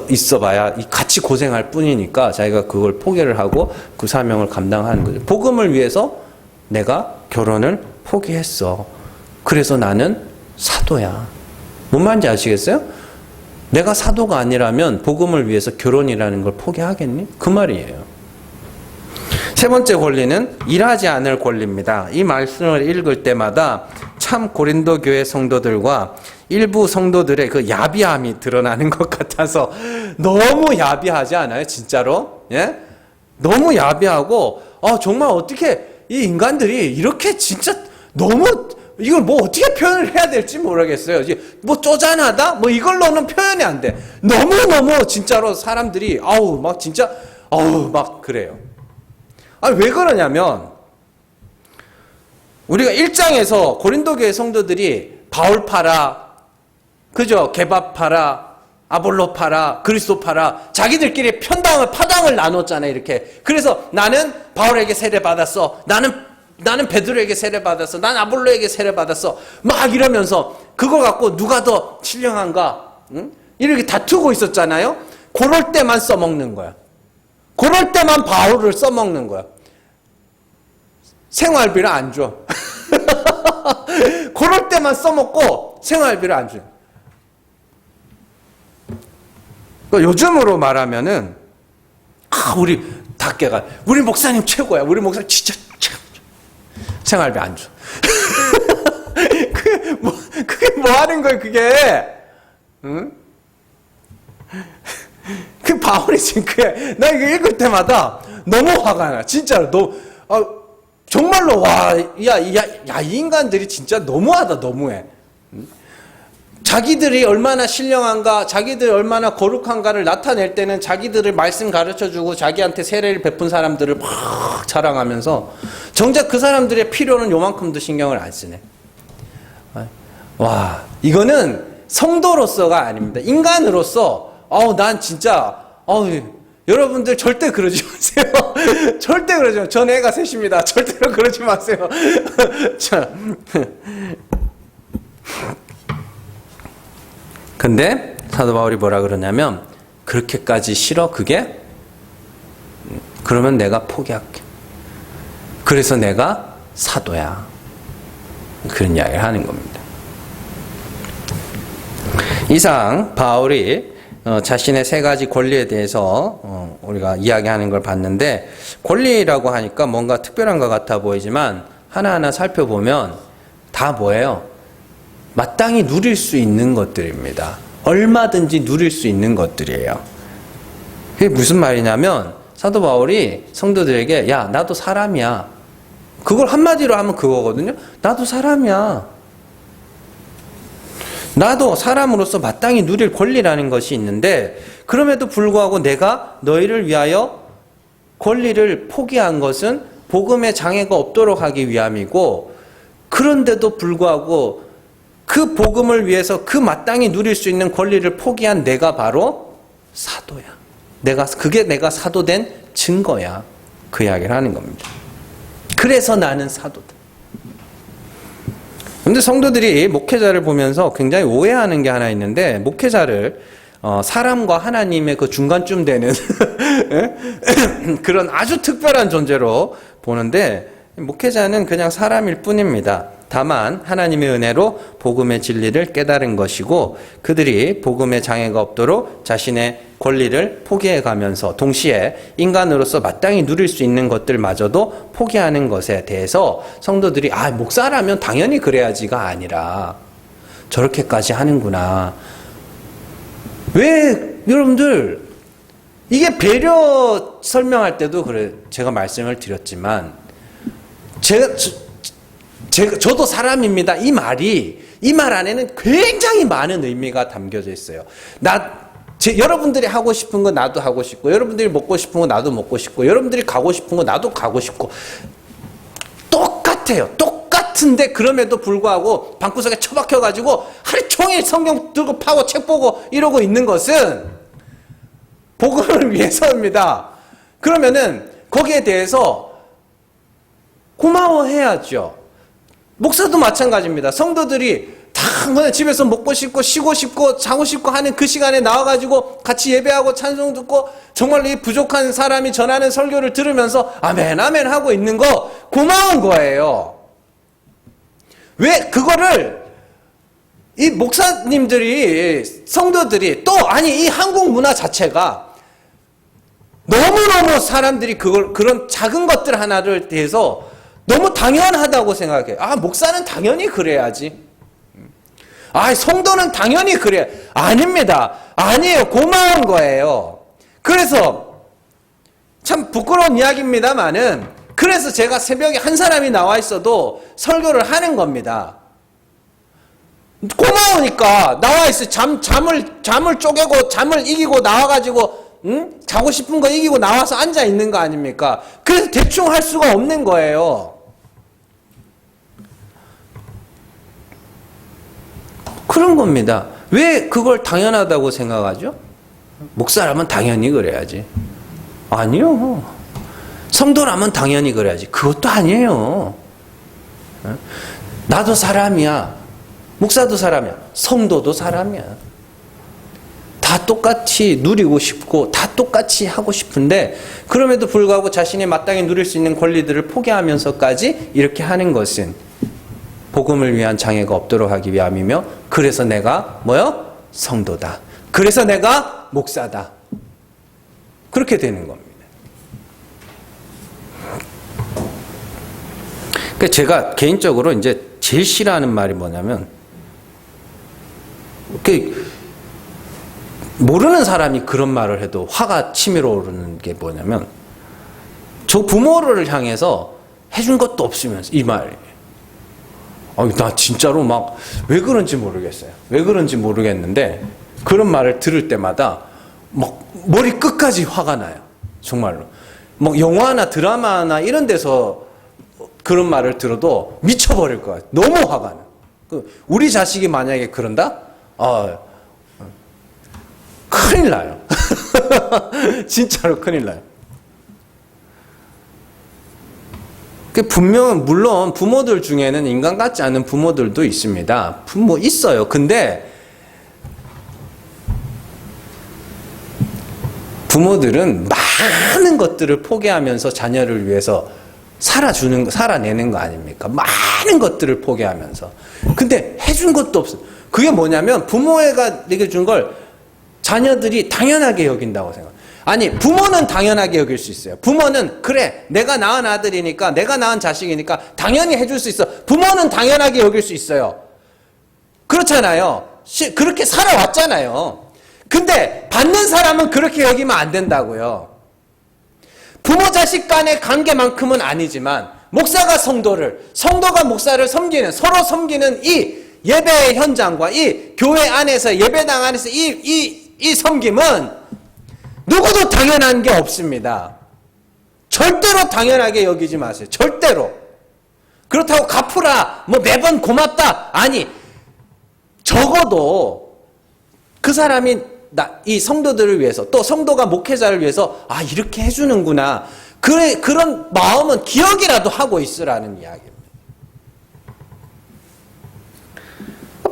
있어봐야 같이 고생할 뿐이니까 자기가 그걸 포기를 하고 그 사명을 감당하는 거죠. 복음을 위해서 내가 결혼을 포기했어. 그래서 나는 사도야. 뭔 말인지 아시겠어요? 내가 사도가 아니라면 복음을 위해서 결혼이라는 걸 포기하겠니? 그 말이에요. 세 번째 권리는 일하지 않을 권리입니다. 이 말씀을 읽을 때마다 참 고린도 교회 성도들과 일부 성도들의 그 야비함이 드러나는 것 같아서 너무 야비하지 않아요? 진짜로? 예? 너무 야비하고 정말 어떻게 이 인간들이 이렇게 진짜 너무 이걸 뭐 어떻게 표현을 해야 될지 모르겠어요. 뭐 쪼잔하다? 뭐 이걸로는 표현이 안 돼. 너무너무 진짜로 사람들이 막 그래요. 왜 그러냐면 우리가 1장에서 고린도 교회 성도들이 바울 파라, 그죠? 개밥 파라, 아볼로 파라, 그리스도 파라. 자기들끼리 파당을 나눴잖아요, 이렇게. 그래서 나는 바울에게 세례받았어. 나는 베드로에게 세례받았어. 난 아볼로에게 세례받았어. 막 이러면서 그걸 갖고 누가 더 신령한가? 응? 이렇게 다투고 있었잖아요. 그럴 때만 써먹는 거야. 그럴 때만 바울을 써먹는 거야. 생활비를 안 줘. 그럴 때만 써먹고 생활비를 안 줘. 요즘으로 말하면은 우리 닭개가 우리 목사님 최고야. 우리 목사님 진짜 최고. 생활비 안 줘. 그게 뭐 하는 거예요, 그게? 응? 그 바울이 지금 나 이거 읽을 때마다 너무 화가 나. 진짜로. 정말로, 이 인간들이 진짜 너무하다, 너무해. 자기들이 얼마나 신령한가, 자기들이 얼마나 거룩한가를 나타낼 때는 자기들을 말씀 가르쳐주고 자기한테 세례를 베푼 사람들을 막 자랑하면서 정작 그 사람들의 필요는 요만큼도 신경을 안 쓰네. 와, 이거는 성도로서가 아닙니다. 인간으로서, 난 진짜, 여러분들 절대 그러지 마세요. 절대 그러지 마세요. 전 애가 셋입니다. 절대로 그러지 마세요. 자. 근데 사도 바울이 뭐라 그러냐면, 그렇게까지 싫어, 그게? 그러면 내가 포기할게. 그래서 내가 사도야. 그런 이야기를 하는 겁니다. 이상 바울이 자신의 세 가지 권리에 대해서 우리가 이야기하는 걸 봤는데, 권리라고 하니까 뭔가 특별한 것 같아 보이지만 하나하나 살펴보면 다 뭐예요? 마땅히 누릴 수 있는 것들입니다. 얼마든지 누릴 수 있는 것들이에요. 그게 무슨 말이냐면 사도 바울이 성도들에게 야, 나도 사람이야. 그걸 한마디로 하면 그거거든요. 나도 사람이야. 나도 사람으로서 마땅히 누릴 권리라는 것이 있는데, 그럼에도 불구하고 내가 너희를 위하여 권리를 포기한 것은 복음의 장애가 없도록 하기 위함이고, 그런데도 불구하고 그 복음을 위해서 그 마땅히 누릴 수 있는 권리를 포기한 내가 바로 사도야. 그게 내가 사도된 증거야. 그 이야기를 하는 겁니다. 그래서 나는 사도다. 근데 성도들이 목회자를 보면서 굉장히 오해하는 게 하나 있는데, 목회자를 사람과 하나님의 그 중간쯤 되는 그런 아주 특별한 존재로 보는데, 목회자는 그냥 사람일 뿐입니다. 다만 하나님의 은혜로 복음의 진리를 깨달은 것이고, 그들이 복음의 장애가 없도록 자신의 권리를 포기해 가면서 동시에 인간으로서 마땅히 누릴 수 있는 것들마저도 포기하는 것에 대해서 성도들이 목사라면 당연히 그래야지가 아니라 저렇게까지 하는구나. 왜 여러분들 이게 배려 설명할 때도 그래, 제가 말씀을 드렸지만 저도 사람입니다. 이 말 안에는 굉장히 많은 의미가 담겨져 있어요. 여러분들이 하고 싶은 거 나도 하고 싶고, 여러분들이 먹고 싶은 거 나도 먹고 싶고, 여러분들이 가고 싶은 거 나도 가고 싶고, 똑같아요. 똑같은데 그럼에도 불구하고 방구석에 처박혀가지고 하루 종일 성경 들고 파고 책 보고 이러고 있는 것은 복음을 위해서입니다. 그러면은 거기에 대해서 고마워해야죠. 목사도 마찬가지입니다. 성도들이 다 집에서 먹고 싶고 쉬고 싶고 자고 싶고 하는 그 시간에 나와가지고 같이 예배하고 찬송 듣고 정말 이 부족한 사람이 전하는 설교를 들으면서 아멘 아멘 하고 있는 거 고마운 거예요. 왜 그거를 이 목사님들이, 성도들이, 또 이 한국 문화 자체가 너무너무 사람들이 그런 작은 것들 하나를 대해서 너무 당연하다고 생각해요. 목사는 당연히 그래야지. 성도는 당연히 그래. 아닙니다. 아니에요. 고마운 거예요. 그래서 참 부끄러운 이야기입니다만은, 그래서 제가 새벽에 한 사람이 나와 있어도 설교를 하는 겁니다. 고마우니까 나와 있어. 잠을 쪼개고 잠을 이기고 나와가지고 자고 싶은 거 이기고 나와서 앉아 있는 거 아닙니까? 그래서 대충 할 수가 없는 거예요. 그런 겁니다. 왜 그걸 당연하다고 생각하죠? 목사라면 당연히 그래야지. 아니요. 성도라면 당연히 그래야지. 그것도 아니에요. 나도 사람이야. 목사도 사람이야. 성도도 사람이야. 다 똑같이 누리고 싶고 다 똑같이 하고 싶은데 그럼에도 불구하고 자신이 마땅히 누릴 수 있는 권리들을 포기하면서까지 이렇게 하는 것은 복음을 위한 장애가 없도록 하기 위함이며 그래서 내가 뭐요? 성도다. 그래서 내가 목사다. 그렇게 되는 겁니다. 그러니까 제가 개인적으로 이제 제일 싫어하는 말이 뭐냐면 모르는 사람이 그런 말을 해도 화가 치밀어 오르는 게 뭐냐면 저 부모를 향해서 해준 것도 없으면서 이 말이에요. 나 진짜로 막 왜 그런지 모르겠어요. 왜 그런지 모르겠는데 그런 말을 들을 때마다 막 머리 끝까지 화가 나요. 정말로. 뭐 영화나 드라마나 이런 데서 그런 말을 들어도 미쳐버릴 것 같아요. 너무 화가 나요. 우리 자식이 만약에 그런다? 큰일 나요. 진짜로 큰일 나요. 분명은 물론 부모들 중에는 인간 같지 않은 부모들도 있습니다. 부모 있어요. 근데 부모들은 많은 것들을 포기하면서 자녀를 위해서 살아내는 거 아닙니까? 많은 것들을 포기하면서. 근데 해준 것도 없어. 그게 뭐냐면 부모가 내게 준 걸 자녀들이 당연하게 여긴다고 생각해요. 아니, 부모는 당연하게 여길 수 있어요. 부모는 그래, 내가 낳은 아들이니까, 내가 낳은 자식이니까 당연히 해줄 수 있어. 부모는 당연하게 여길 수 있어요. 그렇잖아요. 그렇게 살아왔잖아요. 근데 받는 사람은 그렇게 여기면 안 된다고요. 부모 자식 간의 관계만큼은 아니지만 목사가 성도가 목사를 섬기는, 서로 섬기는 이 예배의 현장과 이 교회 안에서, 예배당 안에서 이 섬김은 누구도 당연한 게 없습니다. 절대로 당연하게 여기지 마세요. 절대로. 그렇다고 갚으라, 매번 고맙다. 아니, 적어도 그 사람이 이 성도들을 위해서, 또 성도가 목회자를 위해서 이렇게 해주는구나. 그런 마음은 기억이라도 하고 있으라는 이야기입니다.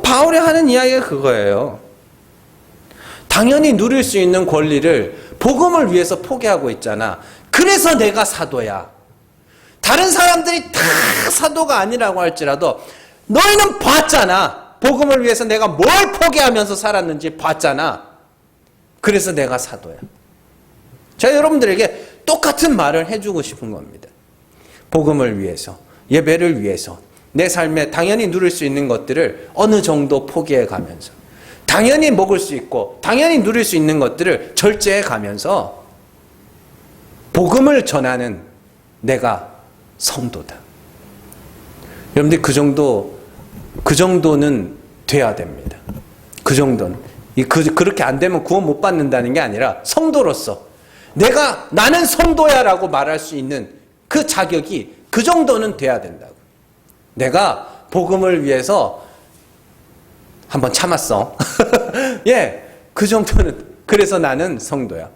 바울이 하는 이야기가 그거예요. 당연히 누릴 수 있는 권리를 복음을 위해서 포기하고 있잖아. 그래서 내가 사도야. 다른 사람들이 다 사도가 아니라고 할지라도 너희는 봤잖아. 복음을 위해서 내가 뭘 포기하면서 살았는지 봤잖아. 그래서 내가 사도야. 제가 여러분들에게 똑같은 말을 해주고 싶은 겁니다. 복음을 위해서, 예배를 위해서, 내 삶에 당연히 누릴 수 있는 것들을 어느 정도 포기해 가면서, 당연히 먹을 수 있고 당연히 누릴 수 있는 것들을 절제해 가면서 복음을 전하는 내가 성도다. 여러분들 그 정도는 돼야 됩니다. 그 정도는. 그렇게 안 되면 구원 못 받는다는 게 아니라 성도로서 나는 성도야라고 말할 수 있는 그 자격이 그 정도는 돼야 된다고. 내가 복음을 위해서 한번 참았어. 예, 그 정도는. 그래서 나는 성도야.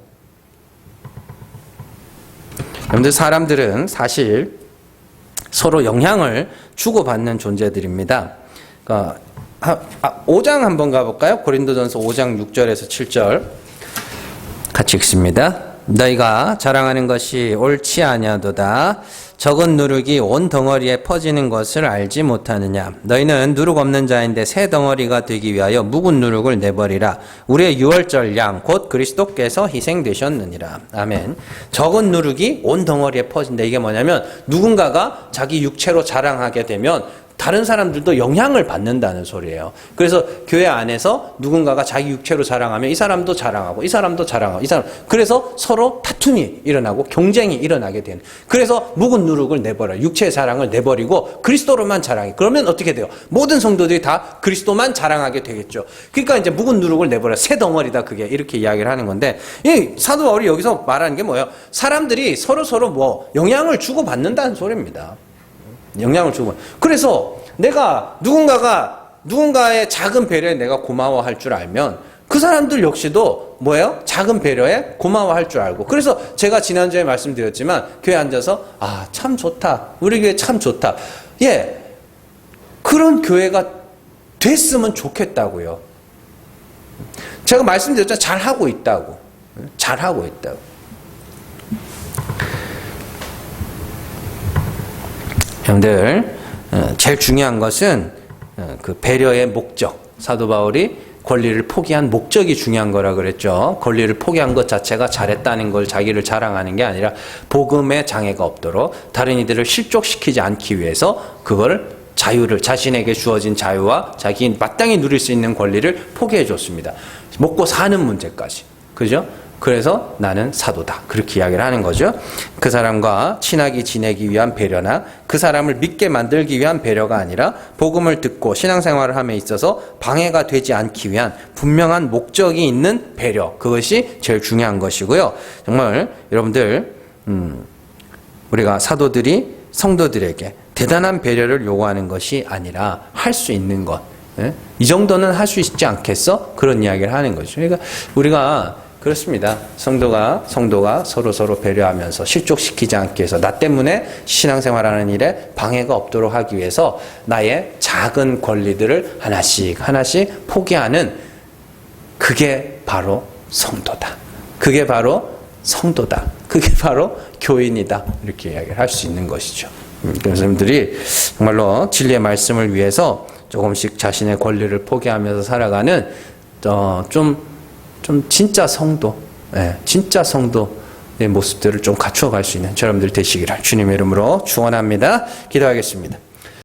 여러분들, 사람들은 사실 서로 영향을 주고받는 존재들입니다. 5장 한번 가볼까요? 고린도전서 5장 6절에서 7절 같이 읽습니다. 너희가 자랑하는 것이 옳지 아니하도다. 적은 누룩이 온 덩어리에 퍼지는 것을 알지 못하느냐. 너희는 누룩 없는 자인데 새 덩어리가 되기 위하여 묵은 누룩을 내버리라. 우리의 유월절 양 곧 그리스도께서 희생되셨느니라. 아멘. 적은 누룩이 온 덩어리에 퍼진다. 이게 뭐냐면 누군가가 자기 육체로 자랑하게 되면 다른 사람들도 영향을 받는다는 소리예요. 그래서 교회 안에서 누군가가 자기 육체로 자랑하면 이 사람도 자랑하고 이 사람도 자랑하고 그래서 서로 다툼이 일어나고 경쟁이 일어나게 되는. 그래서 묵은 누룩을 내버려, 육체의 자랑을 내버리고 그리스도로만 자랑해. 그러면 어떻게 돼요? 모든 성도들이 다 그리스도만 자랑하게 되겠죠. 그러니까 이제 묵은 누룩을 내버려, 새 덩어리다, 그게 이렇게 이야기를 하는 건데, 이 사도 바울이 여기서 말하는 게 뭐예요? 사람들이 서로 영향을 주고 받는다는 소리입니다. 영향을 주고. 그래서 누군가가 누군가의 작은 배려에 내가 고마워할 줄 알면 그 사람들 역시도 뭐예요? 작은 배려에 고마워할 줄 알고. 그래서 제가 지난주에 말씀드렸지만 교회 앉아서 아, 참 좋다. 우리 교회 참 좋다. 예, 그런 교회가 됐으면 좋겠다고요. 제가 말씀드렸잖아요. 잘하고 있다고. 잘하고 있다고. 여러분들 제일 중요한 것은 그 배려의 목적. 사도 바울이 권리를 포기한 목적이 중요한 거라 그랬죠. 권리를 포기한 것 자체가 잘했다는 걸 자기를 자랑하는 게 아니라 복음에 장애가 없도록 다른 이들을 실족시키지 않기 위해서 그걸 자유를 자신에게 주어진 자유와 자기 마땅히 누릴 수 있는 권리를 포기해 줬습니다. 먹고 사는 문제까지. 그죠? 그래서 나는 사도다. 그렇게 이야기를 하는 거죠. 그 사람과 친하게 지내기 위한 배려나 그 사람을 믿게 만들기 위한 배려가 아니라 복음을 듣고 신앙생활을 함에 있어서 방해가 되지 않기 위한 분명한 목적이 있는 배려. 그것이 제일 중요한 것이고요. 정말 여러분들 우리가 사도들이 성도들에게 대단한 배려를 요구하는 것이 아니라 할 수 있는 것. 이 정도는 할 수 있지 않겠어? 그런 이야기를 하는 거죠. 그러니까 우리가 그렇습니다. 성도가 서로 배려하면서 실족시키지 않기 위해서 나 때문에 신앙생활하는 일에 방해가 없도록 하기 위해서 나의 작은 권리들을 하나씩 포기하는 그게 바로 성도다. 그게 바로 성도다. 그게 바로 교인이다. 이렇게 이야기를 할 수 있는 것이죠. 그래서 여러분들이 정말로 진리의 말씀을 위해서 조금씩 자신의 권리를 포기하면서 살아가는 좀 진짜 성도, 진짜 성도의 모습들을 좀 갖추어 갈 수 있는 여러분들 되시기를 주님의 이름으로 축원합니다. 기도하겠습니다.